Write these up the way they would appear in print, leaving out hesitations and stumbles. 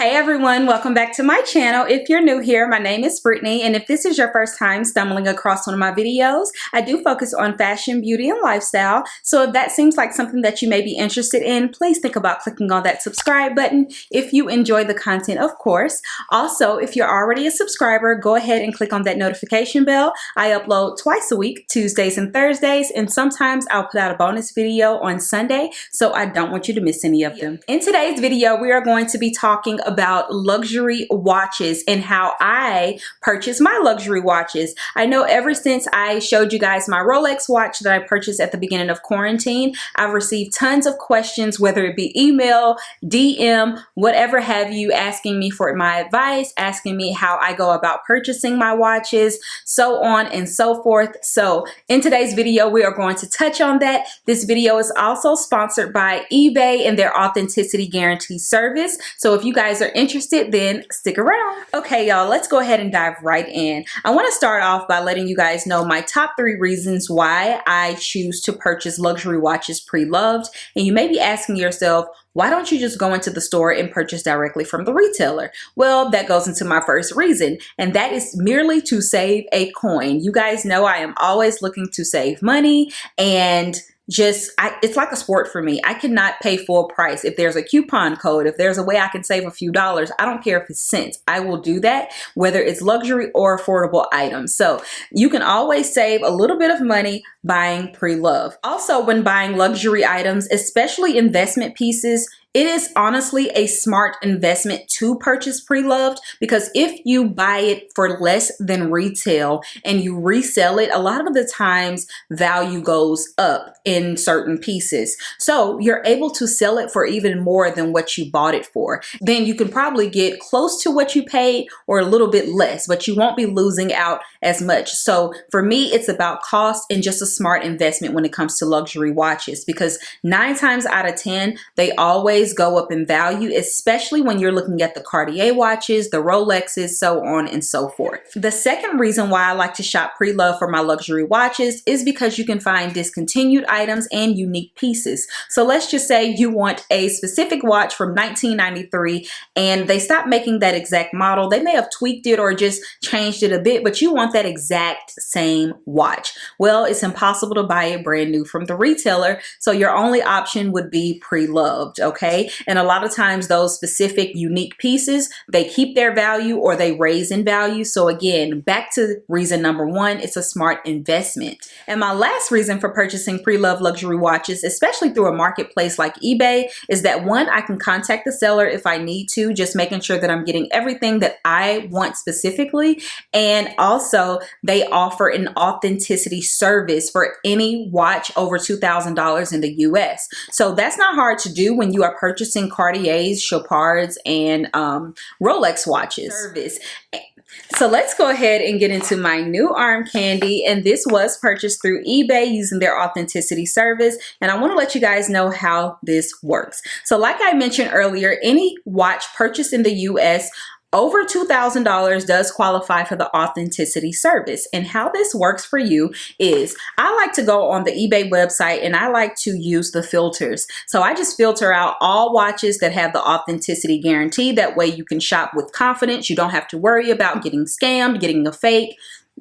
Hey everyone, welcome back to my channel. If you're new here, my name is Brittany, and if this is your first time stumbling across one of my videos, I do focus on fashion, beauty, and lifestyle. So if that seems like something that you may be interested in, please think about clicking on that subscribe button if you enjoy the content, of course. Also, if you're already a subscriber, go ahead and click on that notification bell. I upload twice a week, Tuesdays and Thursdays, and sometimes I'll put out a bonus video on Sunday, so I don't want you to miss any of them. In today's video, we are going to be talking about luxury watches and how I purchase my luxury watches. I know ever since I showed you guys my Rolex watch that I purchased at the beginning of quarantine, I've received tons of questions, whether it be email, DM, whatever have you, asking me for my advice, asking me how I go about purchasing my watches, so on and so forth. So in today's video, we are going to touch on that. This video is also sponsored by eBay and their authenticity guarantee service. So if you guys are interested, then stick around. Okay, y'all, let's go ahead and dive right in. I want to start off by letting you guys know my top 3 reasons why I choose to purchase luxury watches pre-loved. And you may be asking yourself, why don't you just go into the store and purchase directly from the retailer? Well, that goes into my first reason, and that is merely to save a coin. You guys know I am always looking to save money, and it's like a sport for me. I cannot pay full price. If there's a coupon code, if there's a way I can save a few dollars, I don't care if it's cents, I will do that, whether it's luxury or affordable items. So you can always save a little bit of money buying pre-loved. Also, when buying luxury items, especially investment pieces, it is honestly a smart investment to purchase pre-loved, because if you buy it for less than retail and you resell it, a lot of the times value goes up in certain pieces. So you're able to sell it for even more than what you bought it for. Then you can probably get close to what you paid or a little bit less, but you won't be losing out as much. So for me, it's about cost and just a smart investment when it comes to luxury watches, because 9 times out of 10, they always go up in value, especially when you're looking at the Cartier watches, the Rolexes, so on and so forth. The second reason why I like to shop pre-loved for my luxury watches is because you can find discontinued items and unique pieces. So let's just say you want a specific watch from 1993 and they stopped making that exact model. They may have tweaked it or just changed it a bit, but you want that exact same watch. Well, it's impossible to buy it brand new from the retailer, so your only option would be pre-loved, okay? And a lot of times those specific unique pieces, they keep their value or they raise in value. So again, back to reason number 1, it's a smart investment. And my last reason for purchasing pre-loved luxury watches, especially through a marketplace like eBay, is that 1, I can contact the seller if I need to, just making sure that I'm getting everything that I want specifically. And also they offer an authenticity service for any watch over $2,000 in the US. So that's not hard to do when you are purchasing Cartiers, Chopards, and Rolex watches. So let's go ahead and get into my new arm candy, and this was purchased through eBay using their authenticity service, and I want to let you guys know how this works. So like I mentioned earlier, any watch purchased in the US over $2,000 does qualify for the authenticity service. And how this works for you is I like to go on the eBay website and I like to use the filters. So I just filter out all watches that have the authenticity guarantee. That way you can shop with confidence. You don't have to worry about getting scammed, getting a fake.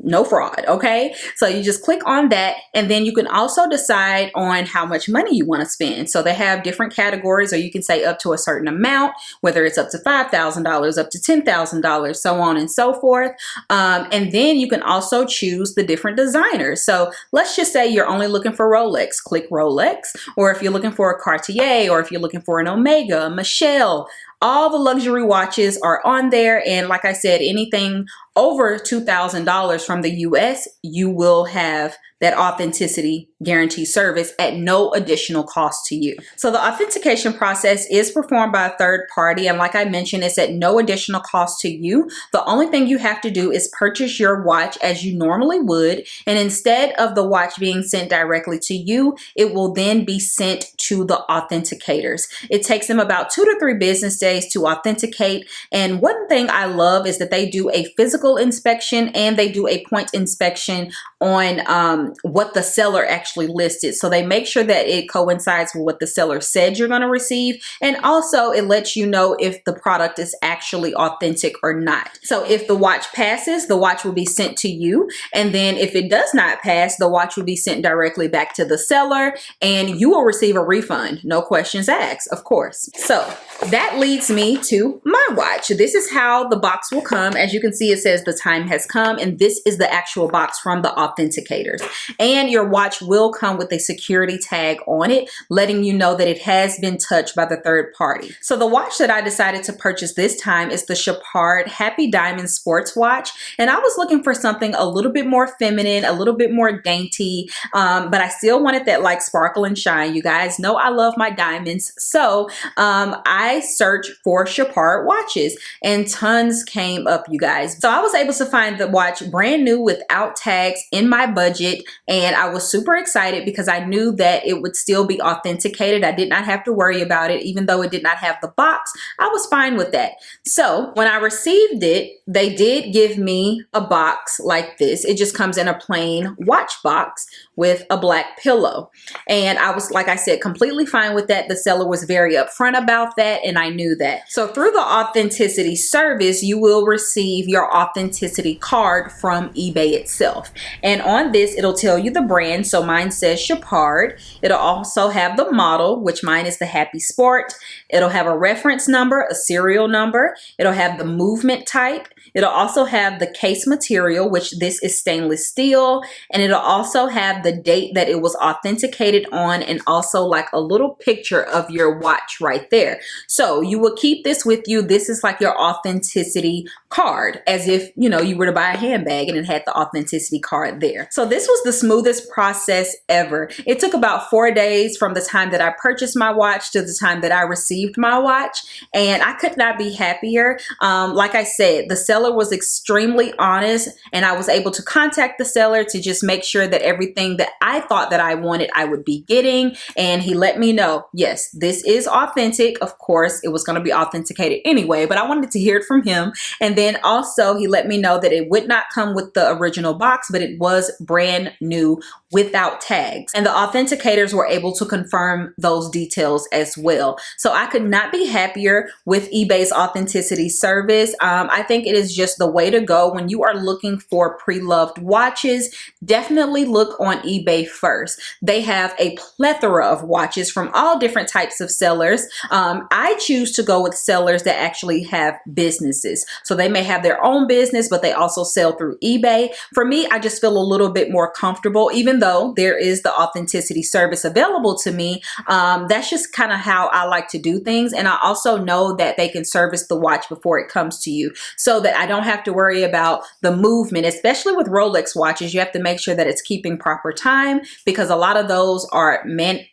No fraud, okay? So you just click on that, and then you can also decide on how much money you want to spend. So they have different categories, or you can say up to a certain amount, whether it's up to $5,000, up to $10,000, so on and so forth. And then you can also choose the different designers. So let's just say you're only looking for Rolex, click Rolex. Or if you're looking for a Cartier, or if you're looking for an Omega, a Michelle, all the luxury watches are on there. And like I said, anything over $2,000 from the US, you will have that authenticity guarantee service at no additional cost to you. So the authentication process is performed by a third party, and like I mentioned, it's at no additional cost to you. The only thing you have to do is purchase your watch as you normally would, and instead of the watch being sent directly to you, it will then be sent to the authenticators. It takes them about 2 to 3 business days to authenticate, and one thing I love is that they do a physical inspection and they do a point inspection on what the seller actually listed. So they make sure that it coincides with what the seller said you're going to receive. And also it lets you know if the product is actually authentic or not. So if the watch passes, the watch will be sent to you. And then if it does not pass, the watch will be sent directly back to the seller and you will receive a refund. No questions asked, of course. So that leads me to my watch. This is how the box will come. As you can see, it says the time has come, and this is the actual box from the authenticators. And your watch will come with a security tag on it, letting you know that it has been touched by the third party. So the watch that I decided to purchase this time is the Chopard Happy Diamond Sports Watch. And I was looking for something a little bit more feminine, a little bit more dainty, but I still wanted that like sparkle and shine. You guys know I love my diamonds. So I searched for Chopard watches and tons came up, you guys. So I was able to find the watch brand new without tags in my budget, and I was super excited because I knew that it would still be authenticated. I did not have to worry about it. Even though it did not have the box, I was fine with that. So when I received it, they did give me a box like this. It just comes in a plain watch box with a black pillow. And I was, like I said, completely fine with that. The seller was very upfront about that, and I knew that. So through the authenticity service, you will receive your authenticity card from eBay itself. And on this, it'll tell you the brand. So mine says Chopard. It'll also have the model, which mine is the Happy Sport. It'll have a reference number, a serial number. It'll have the movement type. It'll also have the case material, which this is stainless steel, and it'll also have the date that it was authenticated on, and also like a little picture of your watch right there. So you will keep this with you. This is like your authenticity card, as if, you know, you were to buy a handbag and it had the authenticity card there. So this was the smoothest process ever. It took about 4 days from the time that I purchased my watch to the time that I received my watch, and I could not be happier. Like I said, the seller was extremely honest, and I was able to contact the seller to just make sure that everything that I thought that I wanted, I would be getting. And he let me know, yes, this is authentic. Of course, it was going to be authenticated anyway, but I wanted to hear it from him. And then also he let me know that it would not come with the original box, but it was brand new without tags. And the authenticators were able to confirm those details as well. So I could not be happier with eBay's authenticity service. I think it is just the way to go when you are looking for pre-loved watches. Definitely look on eBay first. They have a plethora of watches from all different types of sellers. I choose to go with sellers that actually have businesses. So they may have their own business, but they also sell through eBay. For me, I just feel a little bit more comfortable, even though there is the authenticity service available to me. That's just kind of how I like to do things. And I also know that they can service the watch before it comes to you, so that I don't have to worry about the movement. Especially with Rolex watches, you have to make sure that it's keeping proper time, because a lot of those are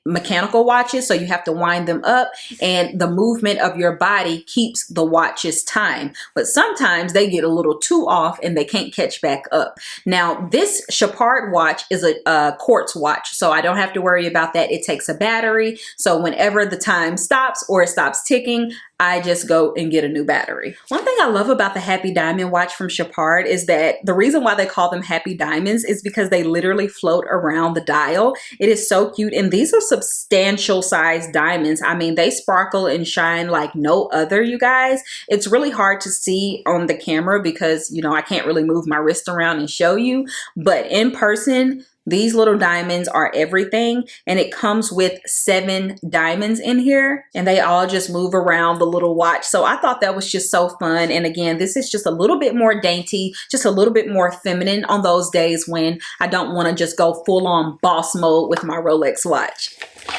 mechanical watches, so you have to wind them up, and the movement of your body keeps the watch's time. But sometimes they get a little too off and they can't catch back up. Now this Chopard watch is a quartz watch, so I don't have to worry about that. It takes a battery, so whenever the time stops or it stops ticking, I just go and get a new battery. One thing I love about the Happy Diamond watch from Chopard is that the reason why they call them Happy Diamonds is because they literally float around the dial. It is so cute, and these are substantial sized diamonds. I mean, they sparkle and shine like no other, you guys. It's really hard to see on the camera because, you know, I can't really move my wrist around and show you, but in person, these little diamonds are everything, and it comes with 7 diamonds in here, and they all just move around the little watch. So I thought that was just so fun. And again, this is just a little bit more dainty, just a little bit more feminine on those days when I don't want to just go full on boss mode with my Rolex watch.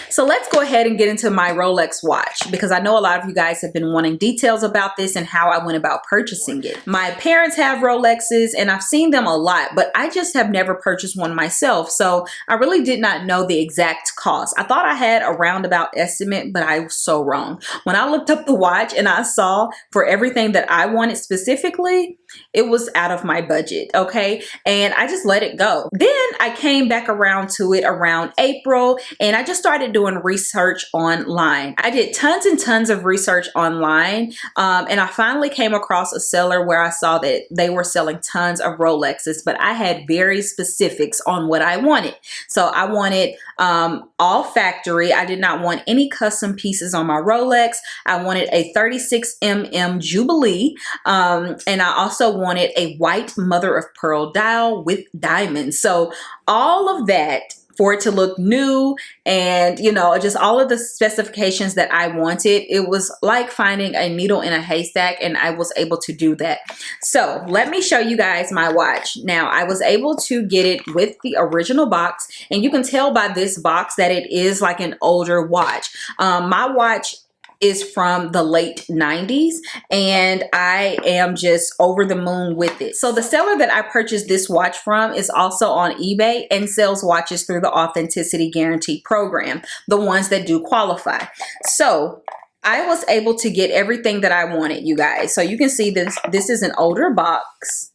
So let's go ahead and get into my Rolex watch, because I know a lot of you guys have been wanting details about this and how I went about purchasing it. My parents have Rolexes and I've seen them a lot, but I just have never purchased one myself. So I really did not know the exact cost. I thought I had a roundabout estimate, but I was so wrong. When I looked up the watch and I saw for everything that I wanted specifically, it was out of my budget, okay? And I just let it go. Then I came back around to it around April, and I just started started doing research online. I did tons and tons of research online, and I finally came across a seller where I saw that they were selling tons of Rolexes, but I had very specifics on what I wanted. So I wanted all factory. I did not want any custom pieces on my Rolex. I wanted a 36mm Jubilee, and I also wanted a white mother of pearl dial with diamonds. So all of that for it to look new, and you know, just all of the specifications that I wanted. It was like finding a needle in a haystack, and I was able to do that. So let me show you guys my watch. Now, I was able to get it with the original box, and you can tell by this box that it is like an older watch. My watch is from the late 90s, and I am just over the moon with it. So the seller that I purchased this watch from is also on eBay and sells watches through the Authenticity Guarantee program, the ones that do qualify. So I was able to get everything that I wanted, you guys. So you can see this is an older box.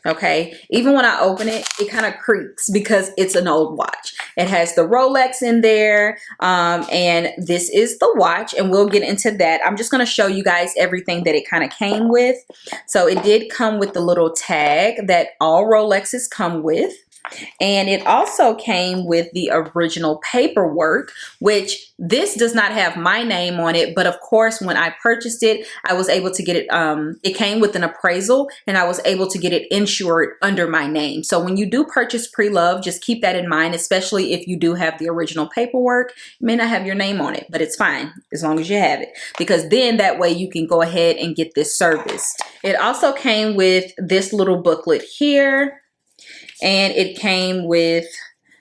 Okay, even when I open it, it kind of creaks because it's an old watch. It has the Rolex in there, and this is the watch, and we'll get into that. I'm just going to show you guys everything that it kind of came with. So it did come with the little tag that all Rolexes come with. And it also came with the original paperwork, which this does not have my name on it. But of course, when I purchased it, I was able to get it. It came with an appraisal, and I was able to get it insured under my name. So when you do purchase Preloved, just keep that in mind, especially if you do have the original paperwork. It may not have your name on it, but it's fine as long as you have it, because then that way you can go ahead and get this serviced. It also came with this little booklet here. And it came with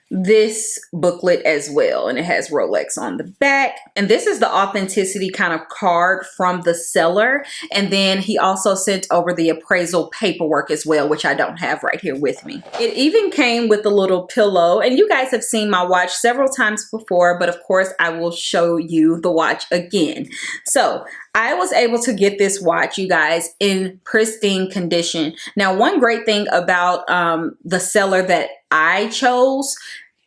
this booklet as well, and it has Rolex on the back. And this is the authenticity kind of card from the seller, and then he also sent over the appraisal paperwork as well, which I don't have right here with me. It even came with a little pillow, and you guys have seen my watch several times before, but of course I will show you the watch again. So I was able to get this watch, you guys, in pristine condition. Now, one great thing about the seller that I chose,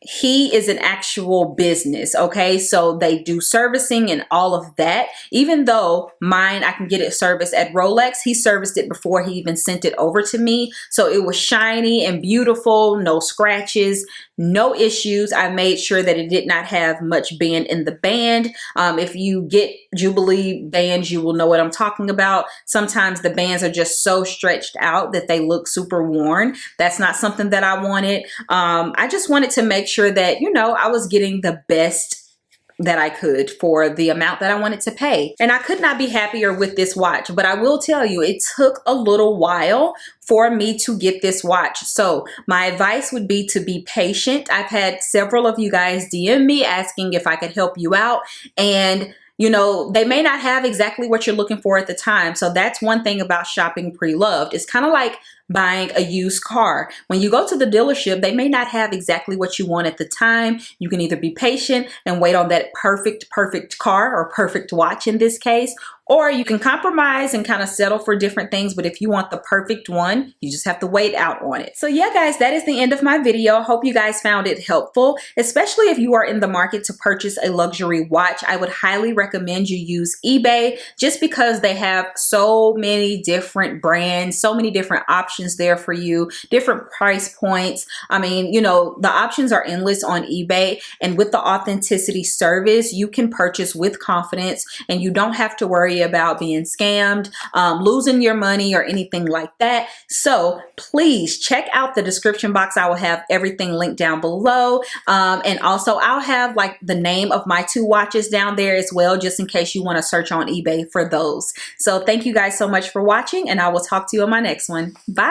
he is an actual business, okay? So they do servicing and all of that. Even though mine, I can get it serviced at Rolex, he serviced it before he even sent it over to me. So it was shiny and beautiful, no scratches, no issues. I made sure that it did not have much bend in the band. If you get Jubilee bands, you will know what I'm talking about. Sometimes the bands are just so stretched out that they look super worn. That's not something that I wanted. I just wanted to make sure that, you know, I was getting the best that I could for the amount that I wanted to pay. And I could not be happier with this watch, but I will tell you, it took a little while for me to get this watch. So my advice would be to be patient. I've had several of you guys DM me asking if I could help you out, and you know, they may not have exactly what you're looking for at the time. So that's one thing about shopping Preloved. It's kind of like buying a used car. When you go to the dealership, they may not have exactly what you want at the time. You can either be patient and wait on that perfect car, or perfect watch in this case, or you can compromise and kind of settle for different things. But if you want the perfect one, you just have to wait out on it. So yeah, guys, that is the end of my video. Hope you guys found it helpful, especially if you are in the market to purchase a luxury watch. I would highly recommend you use eBay, just because they have so many different brands, so many different options there for you, different price points. I mean, you know, the options are endless on eBay, and with the authenticity service, you can purchase with confidence, and you don't have to worry about being scammed, losing your money, or anything like that. So please check out the description box. I will have everything linked down below, and also I'll have like the name of my two watches down there as well, just in case you want to search on eBay for those. So thank you guys so much for watching, and I will talk to you on my next one. Bye.